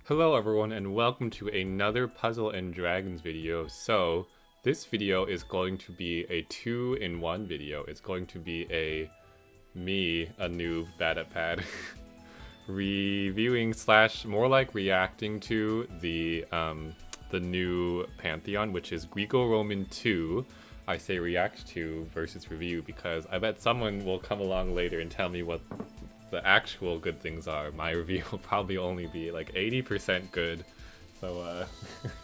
Hello everyone and welcome to another Puzzle and Dragons video. So this video is going to be a 2-in-1 video. It's going to be a noob, badatpad, reviewing / more like reacting to the new Pantheon, which is Greco-Roman 2. I say react to versus review because I bet someone will come along later and tell me what the actual good things are. My review will probably only be like 80% good, so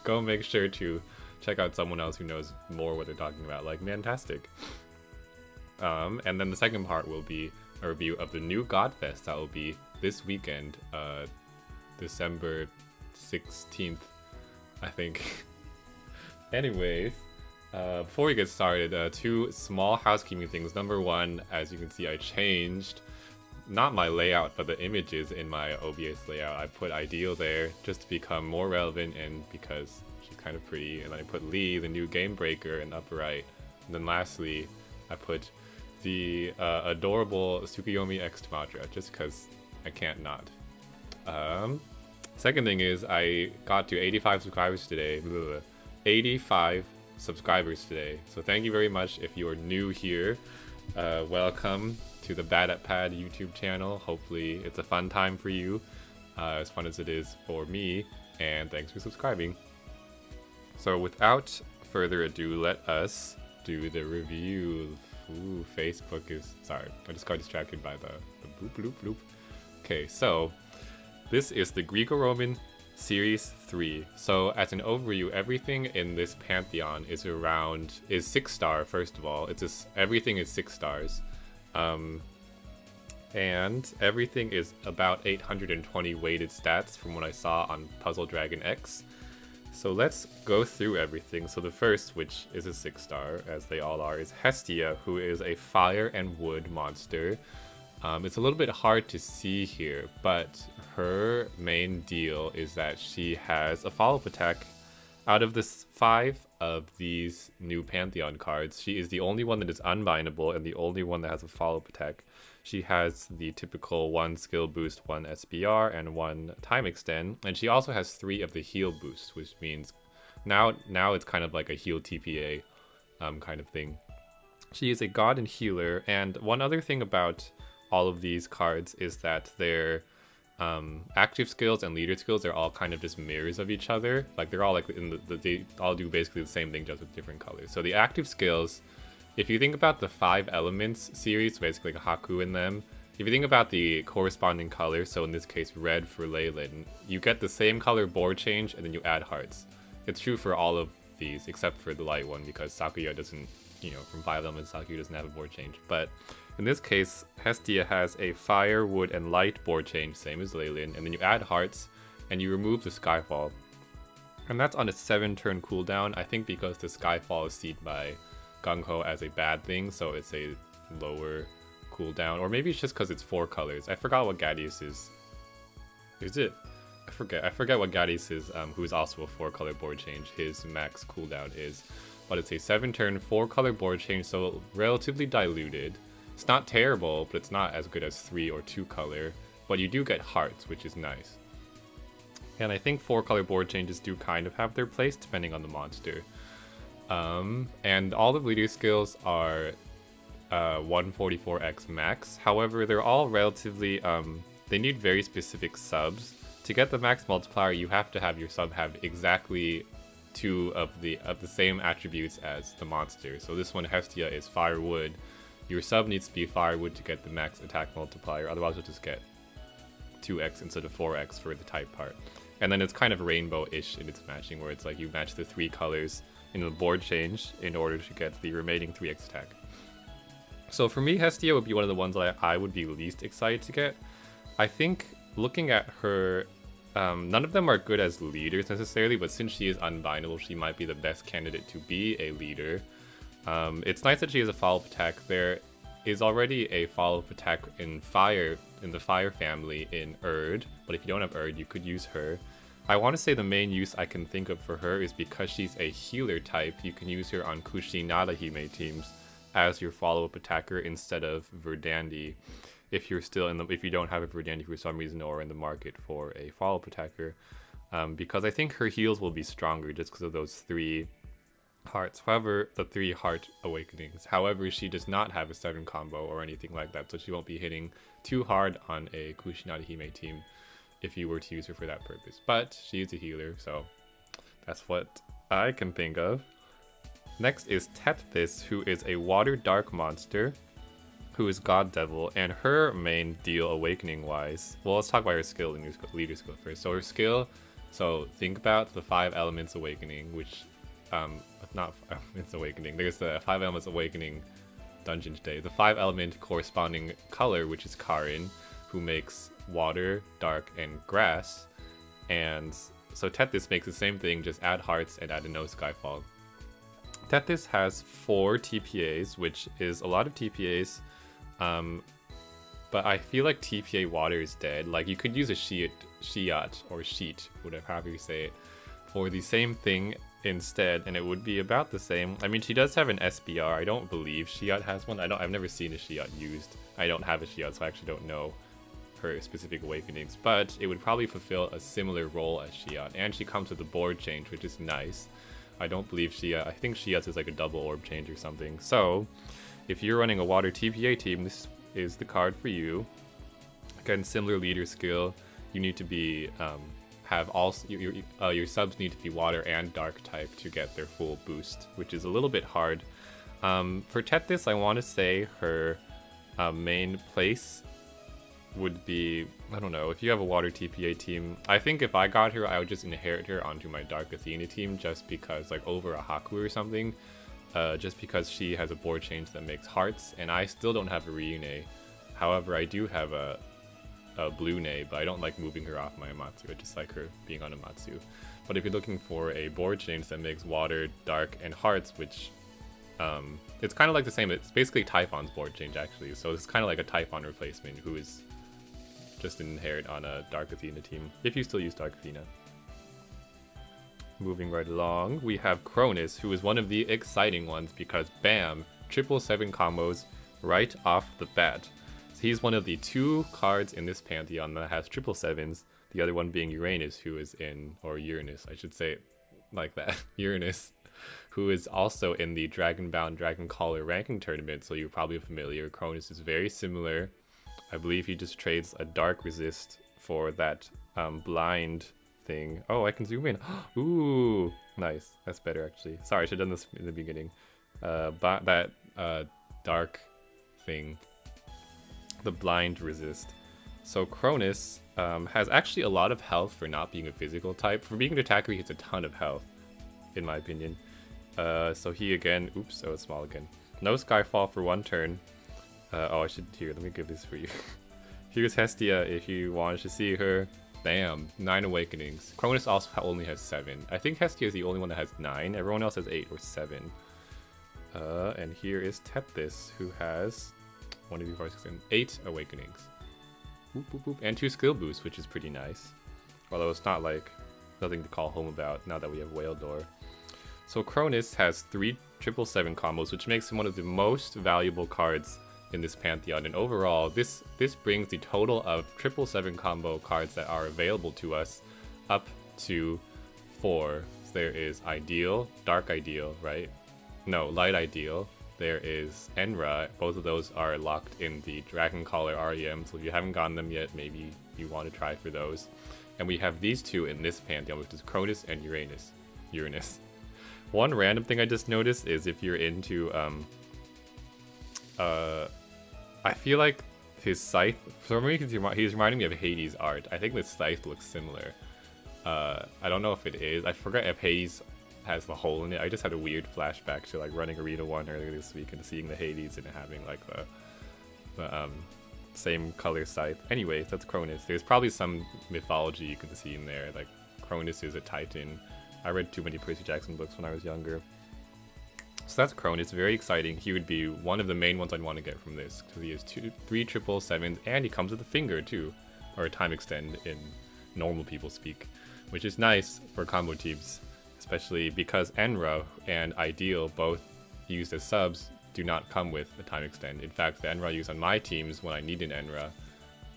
go make sure to check out someone else who knows more what they're talking about, like fantastic. And then the second part will be a review of the new Godfest that will be this weekend, December 16th, I think. Anyways, before we get started, two small housekeeping things. Number one, as you can see, I changed not my layout, but the images in my OBS layout. I put Ideal there just to become more relevant and because she's kind of pretty. And then I put Lee, the new game breaker, in the upper right. And then lastly, I put the adorable Tsukuyomi X Tamatra, just because I can't not. Second thing is I got to 85 subscribers today. 85 subscribers today. So thank you very much if you are new here. Welcome to the badatpad YouTube channel. Hopefully it's a fun time for you, as fun as it is for me, and thanks for subscribing. So without further ado, let us do the review. Ooh, Facebook is... sorry, I just got distracted by the bloop bloop bloop. Okay, so this is the Greco-Roman Series 3. So as an overview, everything in this Pantheon is 6-star, first of all. It's just, everything is 6 stars. And everything is about 820 weighted stats from what I saw on Puzzle Dragon X. So let's go through everything. So the first, which is a 6-star, as they all are, is Hestia, who is a fire and wood monster. It's a little bit hard to see here, but her main deal is that she has a follow-up attack. Out of the 5 of these new Pantheon cards, she is the only one that is unbindable and the only one that has a follow-up attack. She has the typical 1 skill boost, 1 SBR, and 1 time extend, and she also has 3 of the heal boosts, which means now it's kind of like a heal TPA kind of thing. She is a god and healer, and one other thing about all of these cards is that they're active skills and leader skills are all kind of just mirrors of each other. Like they're all like they all do basically the same thing, just with different colors. So the active skills, if you think about the 5 elements series, basically like a Haku in them, if you think about the corresponding color, so in this case red for Leyland, you get the same color board change and then you add hearts. It's true for all of these except for the light one because Sakuya doesn't, from 5 elements, Sakuya doesn't have a board change. But in this case, Hestia has a fire, wood, and light board change, same as Leyland, and then you add hearts, and you remove the Skyfall. And that's on a 7-turn cooldown, I think because the Skyfall is seen by Gung-Ho as a bad thing, so it's a lower cooldown. Or maybe it's just because it's 4 colors. I forgot what Gadius is. Is it? I forget what Gadius is, who is also a 4-color board change, his max cooldown is. But it's a 7-turn, 4-color board change, so relatively diluted. It's not terrible, but it's not as good as 3 or 2 color, but you do get hearts, which is nice. And I think 4-color board changes do kind of have their place depending on the monster. And all the leader skills are 144x max. However, they're all relatively, they need very specific subs. To get the max multiplier, you have to have your sub have exactly 2 of the same attributes as the monster. So this one, Hestia, is firewood. Your sub needs to be firewood to get the max attack multiplier, otherwise you'll just get 2x instead of 4x for the type part. And then it's kind of rainbow-ish in its matching, where it's like you match the 3 colors in the board change in order to get the remaining 3x attack. So for me, Hestia would be one of the ones that I would be least excited to get. I think looking at her, none of them are good as leaders necessarily, but since she is unbindable, she might be the best candidate to be a leader. It's nice that she has a follow-up attack. There is already a follow-up attack in the fire family in Erd, but if you don't have Erd, you could use her. I want to say the main use I can think of for her is because she's a healer type, you can use her on Kushi Nadahime teams as your follow-up attacker instead of Verdandi. If you don't have a Verdandi for some reason or in the market for a follow-up attacker. because I think her heals will be stronger just because of those 3 hearts. However, the 3 heart awakenings. However, she does not have a 7 combo or anything like that, so she won't be hitting too hard on a Kushinada Hime team if you were to use her for that purpose. But she is a healer, so that's what I can think of. Next is Tethys, who is a water dark monster who is God Devil, and her main deal awakening wise, well, let's talk about her skill and leader skill first. So her skill, so think about the 5 elements awakening, which not 5 elements awakening, there's the 5 elements awakening dungeon today. The 5 element corresponding color, which is Karin, who makes water, dark, and grass. And so Tethys makes the same thing, just add hearts and add a no skyfall. Tethys has 4 TPAs, which is a lot of TPAs, but I feel like TPA water is dead. Like, you could use a Shiat or Sheet, however you say it, for the same thing instead, and it would be about the same. I mean, she does have an SBR. I don't believe Shiat has one. I've never seen a Shiat used. I don't have a Shiat, so I actually don't know her specific awakenings, but it would probably fulfill a similar role as Shiat, and she comes with a board change, which is nice. I don't believe Shiat. I think Shiat's is like a double orb change or something. So if you're running a water TPA team, this is the card for you. Again, similar leader skill. You need to be have all your subs need to be water and dark type to get their full boost, which is a little bit hard. For Tethys, I want to say her main place would be, I don't know, if you have a water TPA team, I think if I got her, I would just inherit her onto my Dark Athena team, just because, like, over a Haku or something, just because she has a board change that makes hearts, and I still don't have a Ryune. However, I do have a blue Ne, but I don't like moving her off my Amatsu. I just like her being on Amatsu. But if you're looking for a board change that makes water, dark, and hearts, which it's kind of like the same, it's basically Typhon's board change actually, so it's kind of like a Typhon replacement who is just an inherit on a Dark Athena team, if you still use Dark Athena. Moving right along, we have Cronus, who is one of the exciting ones because bam, 777 combos right off the bat. So he's one of the 2 cards in this Pantheon that has 777s, the other one being Uranus, who is in, or Uranus, I should say it like that, Uranus, who is also in the Dragonbound Dragon Caller ranking tournament, so you're probably familiar. Cronus is very similar. I believe he just trades a dark resist for that blind thing. Oh, I can zoom in. Ooh, nice. That's better actually. Sorry, I should have done this in the beginning. But that dark thing, the blind resist. So Cronus has actually a lot of health for not being a physical type. For being an attacker, he has a ton of health, in my opinion. So he again, oops, oh, it's small again. No Skyfall for 1 turn. Oh, I should, here, let me give this for you. Here's Hestia if you wanted to see her. Bam, 9 awakenings. Cronus also only has 7. I think Hestia is the only one that has 9. Everyone else has 8 or 7. And here is Tethys, who has 1, 2, 3, 4, 6, 7, 8 awakenings. Boop, boop, boop. And 2 skill boosts, which is pretty nice. Although it's not like nothing to call home about now that we have Whale Door. So Cronus has 3 777 combos, which makes him one of the most valuable cards in this Pantheon, and overall this brings the total of 777 combo cards that are available to us up to 4. So there is Ideal, Dark Ideal, right? No, Light Ideal. There is Enra. Both of those are locked in the Dragon Caller REM, so if you haven't gotten them yet, maybe you want to try for those. And we have these 2 in this Pantheon, which is Cronus and Uranus. One random thing I just noticed is if you're into I feel like his scythe, for me, he's reminding me of Hades' art. I think the scythe looks similar. I don't know if it is. I forgot if Hades has the hole in it. I just had a weird flashback to like running Arena 1 earlier this week and seeing the Hades and having like the same color scythe. Anyways, that's Cronus. There's probably some mythology you can see in there. Like Cronus is a titan. I read too many Percy Jackson books when I was younger. So that's Cronus, very exciting. He would be one of the main ones I'd want to get from this, because he has 3 777s, and he comes with a finger too, or a time extend in normal people speak, which is nice for combo teams, especially because Enra and Ideal, both used as subs, do not come with a time extend. In fact, the Enra I use on my teams when I need an Enra,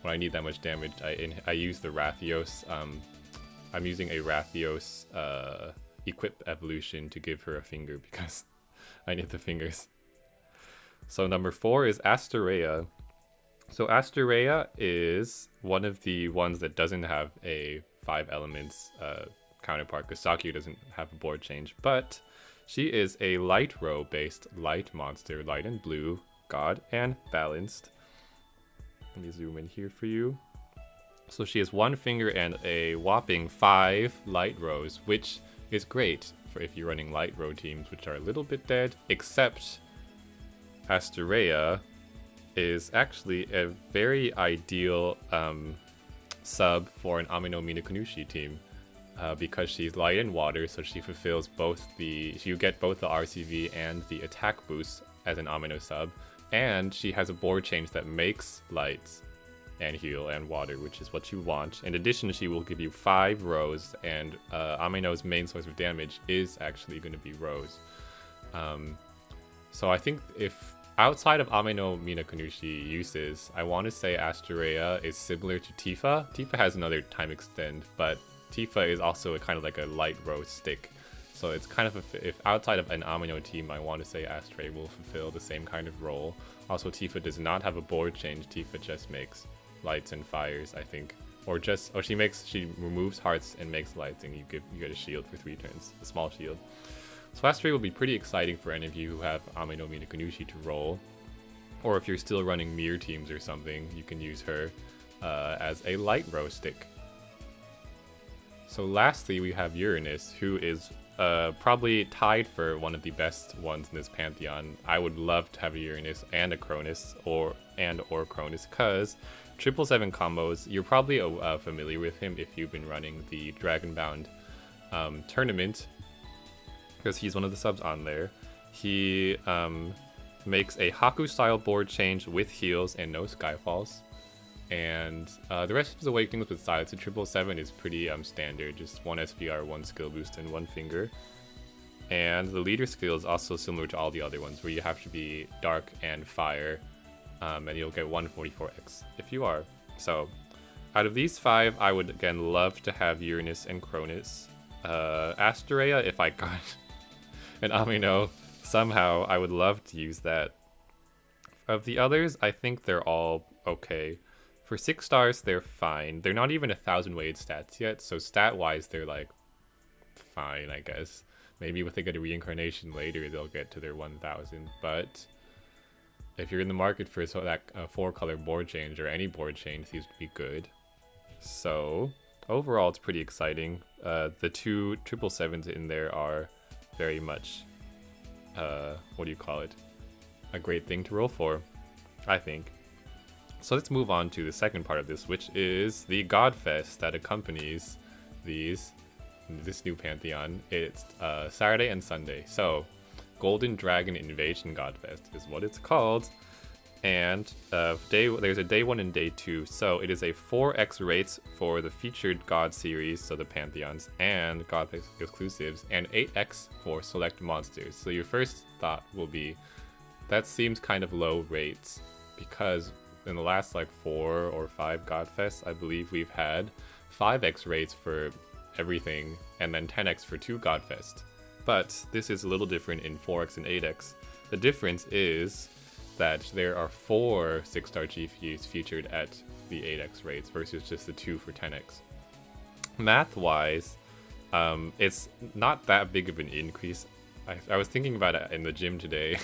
when I need that much damage, I use the Rathios I'm using a Rathios equip evolution to give her a finger because I need the fingers. So number 4 is Asterea. So Asterea is one of the ones that doesn't have a 5 elements counterpart, because Sakyu doesn't have a board change, but she is a light row based light monster, light and blue, god and balanced. Let me zoom in here for you. So she has 1 finger and a whopping 5 light rows, which is great for if you're running light row teams, which are a little bit dead, except Asterea is actually a very ideal sub for an Amino Minakunushi team because she's light and water, so she fulfills both you get both the RCV and the attack boost as an Amino sub, and she has a board change that makes lights and heal and water, which is what you want. In addition, she will give you 5 rows, and Amino's main source of damage is actually going to be rows. So I think if outside of Amino Minakunushi uses, I want to say Asterea is similar to Tifa. Tifa has another time extend, but Tifa is also kind of like a light row stick. So it's kind of if outside of an Amino team, I want to say Asterea will fulfill the same kind of role. Also, Tifa does not have a board change. Tifa just makes lights and fires, I think, or she removes hearts and makes lights, and you get a shield for 3 turns, a small shield. So Asterea will be pretty exciting for any of you who have Amino Minakunushi to roll, or if you're still running mirror teams or something, you can use her as a light row stick. So lastly, we have Uranus, who is probably tied for one of the best ones in this Pantheon. I would love to have a Uranus and a Cronus, or Cronus, because 777 combos, you're probably familiar with him if you've been running the Dragonbound tournament, because he's one of the subs on there. He makes a Haku-style board change with heals and no Skyfalls. And the rest of his Awakenings with Silence, the 777 is pretty standard, just 1 SPR, 1 skill boost, and 1 finger. And the leader skill is also similar to all the other ones, where you have to be dark and fire, and you'll get 144x if you are. So, out of these 5, I would again love to have Uranus and Cronus. Asterea, if I got an Amino somehow, I would love to use that. Of the others, I think they're all okay. For 6 stars, they're fine. They're not even 1,000 weighted stats yet, so stat-wise, they're like fine, I guess. Maybe if they get a reincarnation later, they'll get to their 1,000. But if you're in the market for that 4-color board change, or any board change, these would be good. So overall, it's pretty exciting. The 2 777s in there are very much, what do you call it? A great thing to roll for, I think. So let's move on to the second part of this, which is the Godfest that accompanies this new Pantheon. It's Saturday and Sunday. So Golden Dragon Invasion Godfest is what it's called. And there's a day 1 and day 2. So it is a 4x rates for the featured God series, so the Pantheons, and Godfest exclusives, and 8x for select monsters. So your first thought will be, that seems kind of low rates, because in the last like 4 or 5 Godfests, I believe we've had 5x rates for everything, and then 10x for 2 Godfest. But this is a little different in 4x and 8x. The difference is that there are 4 6-star GPUs featured at the 8x rates versus just the 2 for 10x. Math-wise, it's not that big of an increase. I was thinking about it in the gym today.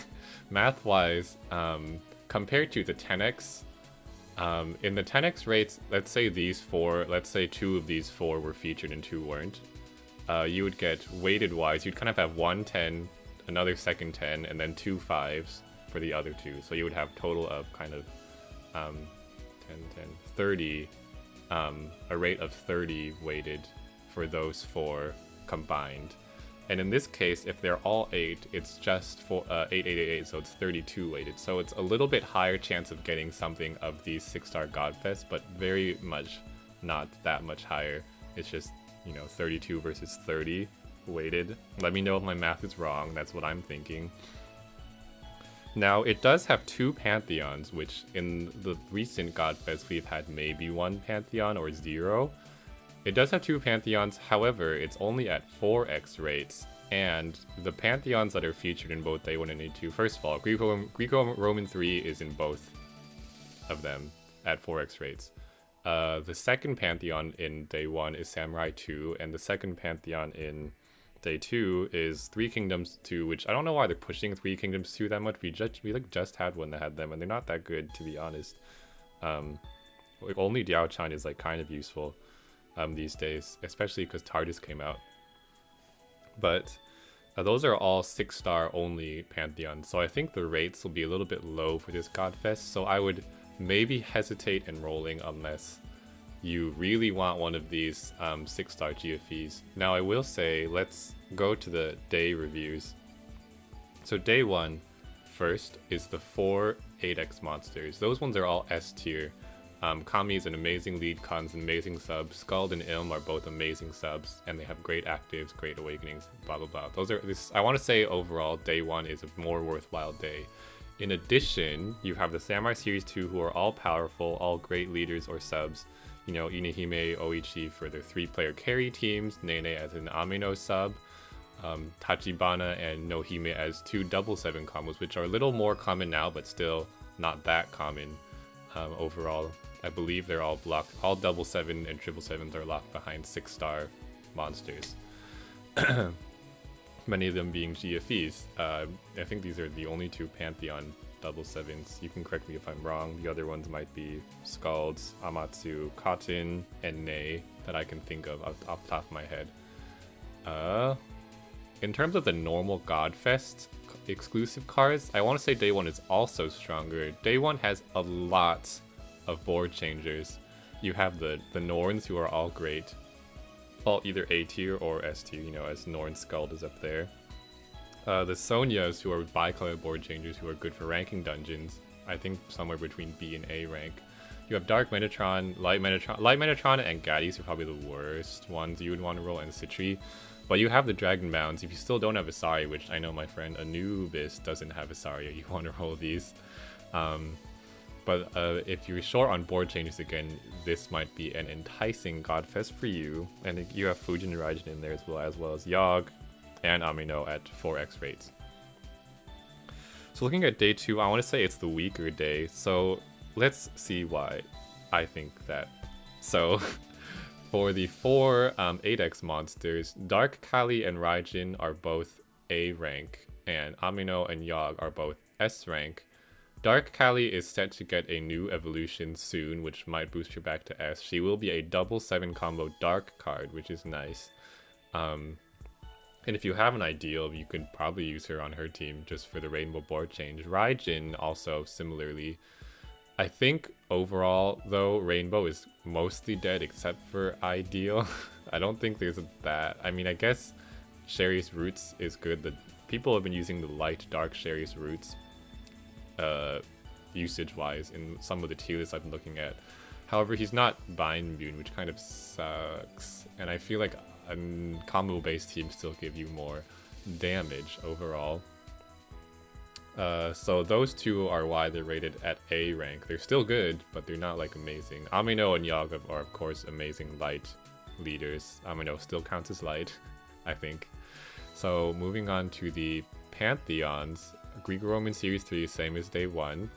Math-wise, compared to the 10x, in the 10x rates, let's say 2 of these 4 were featured and 2 weren't. You would get weighted-wise, you'd kind of have 1 10, another second 10, and then 2 5s for the other 2. So you would have total of kind of 10, 30, a rate of 30 weighted for those 4 combined. And in this case, if they're all 8, it's just 8, 8, 8, 8, so it's 32 weighted. So it's a little bit higher chance of getting something of these 6-star Godfest, but very much not that much higher. It's just, 32 versus 30 weighted. Let me know if my math is wrong. That's what I'm thinking. Now, it does have 2 Pantheons, which in the recent Godfest, we've had maybe 1 Pantheon or 0. It does have 2 Pantheons, however, it's only at 4x rates, and the Pantheons that are featured in both Day 1 and Day 2, first of all, Greco-Roman 3 is in both of them at 4x rates. The second Pantheon in Day 1 is Samurai 2, and the second Pantheon in Day 2 is Three Kingdoms 2, which I don't know why they're pushing Three Kingdoms 2 that much. We just had one that had them, and they're not that good, to be honest. Like, only Diao Chan is like kind of useful these days, especially because TARDIS came out. But those are all 6-star only Pantheons, so I think the rates will be a little bit low for this Godfest, so I would maybe hesitate enrolling unless you really want one of these 6-star GFEs. Now I will say, let's go to the day reviews. So Day 1 first is the 4 8x monsters. Those ones are all S tier. Kami is an amazing lead, Khan's an amazing sub, Skald and Ilm are both amazing subs, and they have great actives, great awakenings, blah blah blah. Those are I want to say overall Day 1 is a more worthwhile day. In addition, you have the Samurai Series 2 who are all powerful, all great leaders or subs. You know, Inahime, Oichi for their 3-player carry teams, Nene as an Amino sub, Tachibana and Nohime as 2 7/7 combos, which are a little more common now, but still not that common overall. I believe they're all blocked. All 7/7 and 777s are locked behind 6-star monsters. Many of them being GFEs. I think these are the only 2 Pantheon 7/7s. You can correct me if I'm wrong. The other ones might be Scalds, Amatsu, Cotton, and Nei that I can think of off the top of my head. In terms of the normal Godfest exclusive cards, I want to say Day 1 is also stronger. Day 1 has a lot of board changers. You have the Norns who are all great. All either A tier or S tier, you know, as Norn Skald is up there. The Sonyas who are bi-color board changers who are good for ranking dungeons. I think somewhere between B and A rank. You have Dark Metatron, Light Metatron and Gaddies are probably the worst ones you would want to roll, and Citri. But you have the Dragon Mounds. If you still don't have Asari, which I know my friend Anubis doesn't have Asari, you want to roll these. But if you're short on board changes again, this might be an enticing Godfest for you. And you have Fujin and Raijin in there as well as Yogg and Amino at 4x rates. So looking at Day 2, I want to say it's the weaker day. So let's see why I think that. So for the 4 8x monsters, Dark Kali and Raijin are both A rank, and Amino and Yogg are both S rank. Dark Kali is set to get a new evolution soon, which might boost her back to S. She will be a 7/7 combo Dark card, which is nice. And if you have an ideal, you could probably use her on her team just for the rainbow board change. Raijin also similarly. I think overall, though, rainbow is mostly dead except for ideal. I don't think there's that. I mean, I guess Sherry's Roots is good. The people have been using the light dark Sherry's Roots usage-wise in some of the tier lists I've been looking at. However, he's not bind immune, which kind of sucks. And I feel like a combo-based team still give you more damage overall. So those two are why they're rated at A rank. They're still good, but they're not like amazing. Amino and Yogg are of course amazing light leaders. Amino still counts as light, I think. So moving on to the Pantheons. Greco-Roman Series 3, same as Day 1.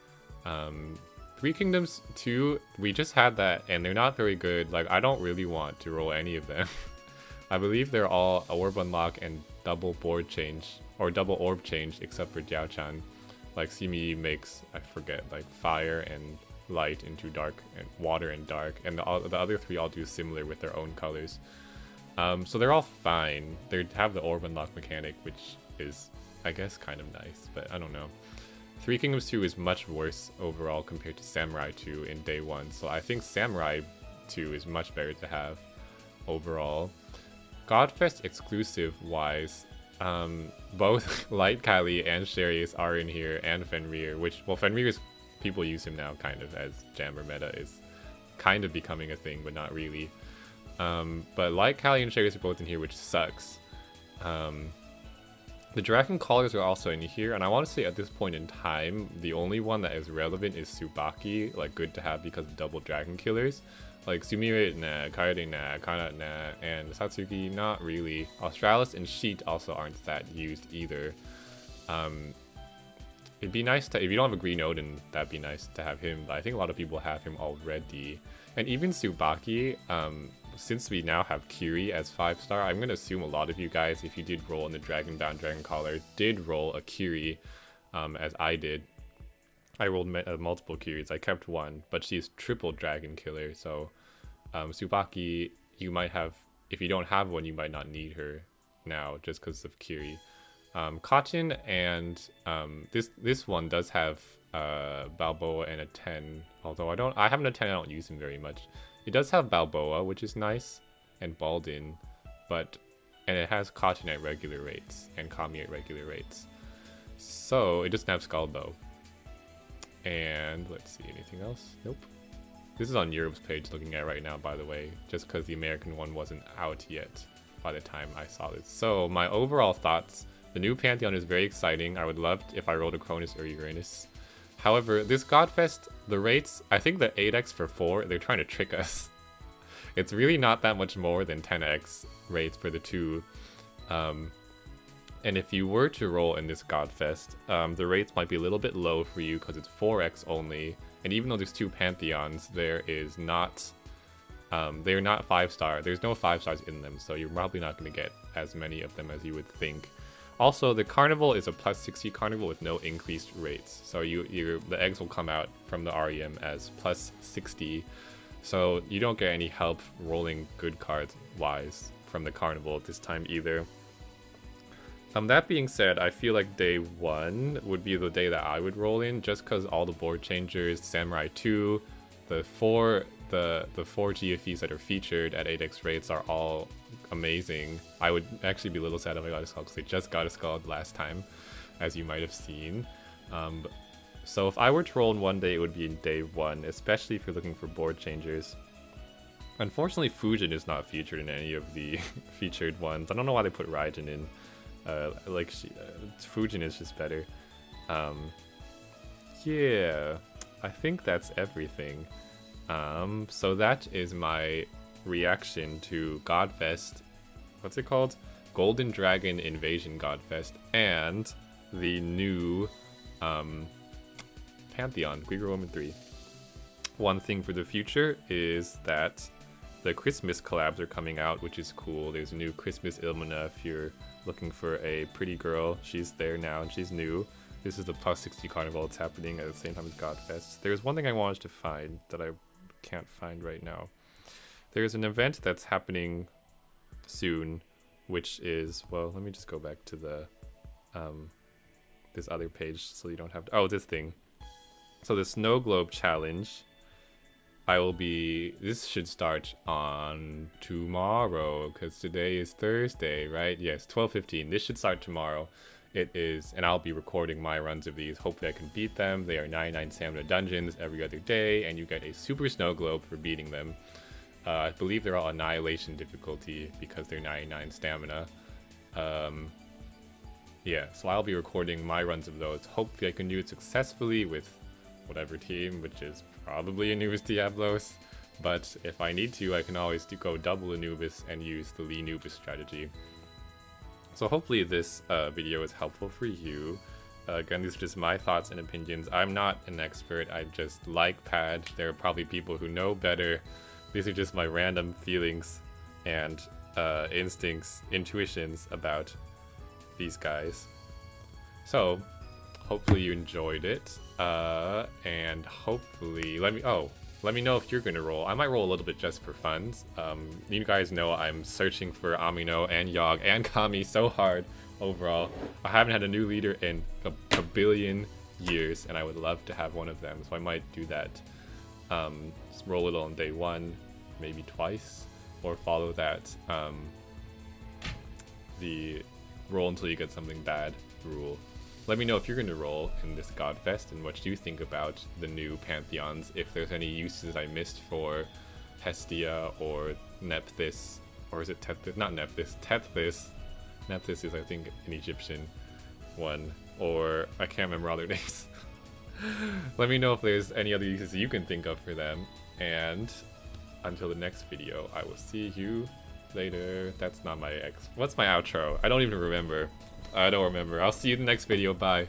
Three Kingdoms 2, we just had that, and they're not very good. Like, I don't really want to roll any of them. I believe they're all Orb Unlock and double board change, or double orb change, except for Diao-chan. Like, Simi makes, I forget, like fire and light into dark, and water and dark, and the other 3 all do similar with their own colors. So they're all fine. They have the Orb Unlock mechanic, which is, I guess, kind of nice, but I don't know. Three Kingdoms 2 is much worse overall compared to Samurai 2 in Day 1, so I think Samurai 2 is much better to have overall. Godfest exclusive-wise, both Light Kylie and Sherry's are in here, and Fenrir, which, well, Fenrir's, people use him now kind of as Jammer meta is kind of becoming a thing, but not really. But Light Kylie and Sherry's are both in here, which sucks. The Dragon Callers are also in here, and I want to say at this point in time, the only one that is relevant is Tsubaki, like good to have because of double Dragon Killers. Like Sumire, nah. Kaede, nah. Kana, nah. And Satsuki, not really. Australis and Sheet also aren't that used either. It'd be nice to, if you don't have a Green Odin, that'd be nice to have him, but I think a lot of people have him already. And even Tsubaki, since we now have Kiri as 5-star, I'm gonna assume a lot of you guys, if you did roll in the Dragonbound Dragon Caller, did roll a Kiri, as I did. I rolled multiple Kiris, I kept one, but she's triple Dragon Killer, so Tsubaki, you might have, if you don't have one, you might not need her now, just because of Kiri. Cotton and this one does have Balboa and a 10, although I have a 10, I don't use him very much. It does have Balboa, which is nice, and Baldin, and it has Cotton at regular rates and Kami at regular rates. So it doesn't have Skullbow. And let's see, anything else? Nope. This is on Europe's page looking at right now, by the way, just because the American one wasn't out yet by the time I saw this. So my overall thoughts. The new Pantheon is very exciting. I would love if I rolled a Cronus or Uranus. However, this Godfest, the rates, I think the 8x for 4, they're trying to trick us. It's really not that much more than 10x rates for the 2. And if you were to roll in this Godfest, the rates might be a little bit low for you because it's 4x only. And even though there's 2 Pantheons, there is not, they're not 5-star. There's no 5-stars in them, so you're probably not going to get as many of them as you would think. Also, the Carnival is a plus 60 Carnival with no increased rates. So the eggs will come out from the REM as plus 60. So you don't get any help rolling good cards wise from the Carnival at this time either. That being said, I feel like day 1 would be the day that I would roll in, just because all the board changers, Samurai 2, the 4 GFEs that are featured at 8x rates are all amazing. I would actually be a little sad if I got a skull because they just got a skull last time, as you might have seen. So if I were to roll in one day, it would be in day 1, especially if you're looking for board changers. Unfortunately, Fujin is not featured in any of the featured ones. I don't know why they put Raijin in. Fujin is just better. Yeah, I think that's everything. So that is my reaction to Godfest. What's it called? Golden Dragon Invasion Godfest and the new Pantheon, Greco-Roman 3. One thing for the future is that the Christmas collabs are coming out, which is cool. There's a new Christmas Ilmina if you're looking for a pretty girl. She's there now and she's new. This is the plus 60 Carnival. It's happening at the same time as Godfest. There's one thing I wanted to find that I can't find right now. There's an event that's happening soon, which is, well, let me just go back to the this other page so you don't have to, this thing. So the Snow Globe Challenge, this should start on tomorrow because today is Thursday, right? Yes, 12:15. This should start tomorrow. It is, and I'll be recording my runs of these. Hopefully I can beat them. They are 99 stamina dungeons every other day, and you get a super snow globe for beating them. I believe they're all annihilation difficulty because they're 99 stamina. Yeah, so I'll be recording my runs of those. Hopefully I can do it successfully with whatever team, which is probably Anubis Diablos. But if I need to, I can always go double Anubis and use the Lee Anubis strategy. So hopefully this video is helpful for you. Again, these are just my thoughts and opinions. I'm not an expert, I just like Pad. There are probably people who know better. These are just my random feelings and instincts, intuitions about these guys. So, hopefully you enjoyed it. And hopefully, let me know if you're gonna roll. I might roll a little bit just for fun. You guys know I'm searching for Amino and Yogg and Kami so hard overall. I haven't had a new leader in a billion years, and I would love to have one of them, so I might do that. Just roll it on day 1, maybe twice, or follow that the roll until you get something bad rule. Let me know if you're going to roll in this Godfest and what you think about the new Pantheons, if there's any uses I missed for Hestia or Nephthys, or is it Tethys? Not Nephthys, Tethys. Nephthys is, I think, an Egyptian one, or I can't remember all their names. Let me know if there's any other uses you can think of for them, and until the next video, I will see you later. That's not my ex. What's my outro? I don't even remember. I don't remember. I'll see you in the next video. Bye.